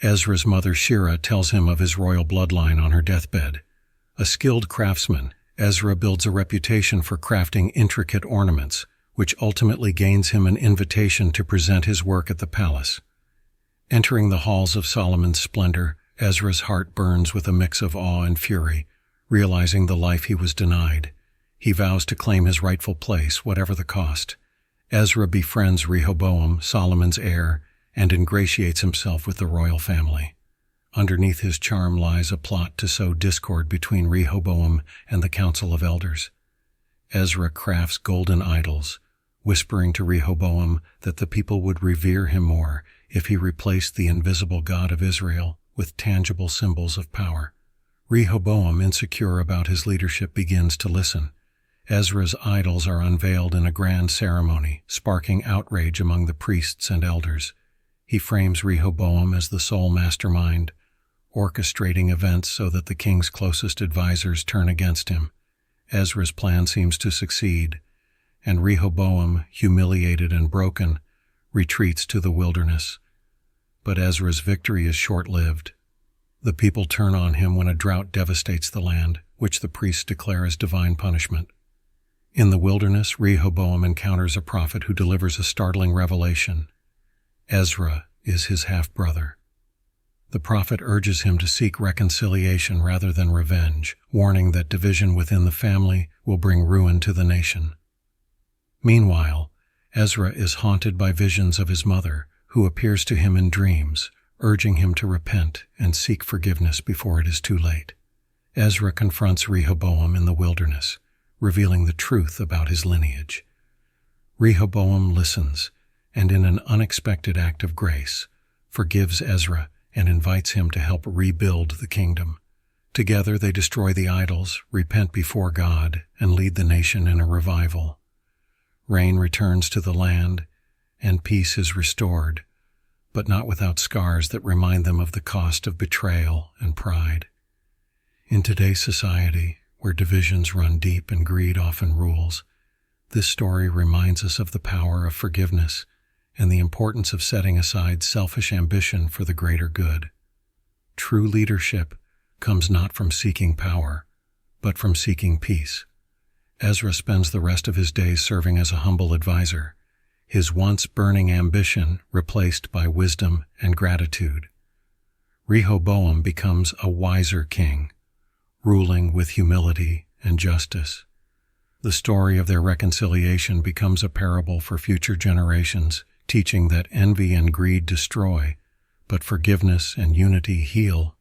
Ezra's mother Shira tells him of his royal bloodline on her deathbed. A skilled craftsman, Ezra builds a reputation for crafting intricate ornaments, which ultimately gains him an invitation to present his work at the palace. Entering the halls of Solomon's splendor, Ezra's heart burns with a mix of awe and fury, realizing the life he was denied. He vows to claim his rightful place, whatever the cost. Ezra befriends Rehoboam, Solomon's heir, and ingratiates himself with the royal family. Underneath his charm lies a plot to sow discord between Rehoboam and the council of elders. Ezra crafts golden idols, whispering to Rehoboam that the people would revere him more if he replaced the invisible God of Israel with tangible symbols of power. Rehoboam, insecure about his leadership, begins to listen. Ezra's idols are unveiled in a grand ceremony, sparking outrage among the priests and elders. He frames Rehoboam as the sole mastermind, orchestrating events so that the king's closest advisors turn against him. Ezra's plan seems to succeed, and Rehoboam, humiliated and broken, retreats to the wilderness. But Ezra's victory is short-lived. The people turn on him when a drought devastates the land, which the priests declare as divine punishment. In the wilderness, Rehoboam encounters a prophet who delivers a startling revelation. Ezra is his half-brother. The prophet urges him to seek reconciliation rather than revenge, warning that division within the family will bring ruin to the nation. Meanwhile, Ezra is haunted by visions of his mother, who appears to him in dreams, urging him to repent and seek forgiveness before it is too late. Ezra confronts Rehoboam in the wilderness, revealing the truth about his lineage. Rehoboam listens, and in an unexpected act of grace, forgives Ezra and invites him to help rebuild the kingdom. Together they destroy the idols, repent before God, and lead the nation in a revival. Rain returns to the land, and peace is restored, but not without scars that remind them of the cost of betrayal and pride. In today's society, where divisions run deep and greed often rules, this story reminds us of the power of forgiveness and the importance of setting aside selfish ambition for the greater good. True leadership comes not from seeking power, but from seeking peace. Ezra spends the rest of his days serving as a humble advisor, his once burning ambition replaced by wisdom and gratitude. Rehoboam becomes a wiser king, ruling with humility and justice. The story of their reconciliation becomes a parable for future generations, teaching that envy and greed destroy, but forgiveness and unity heal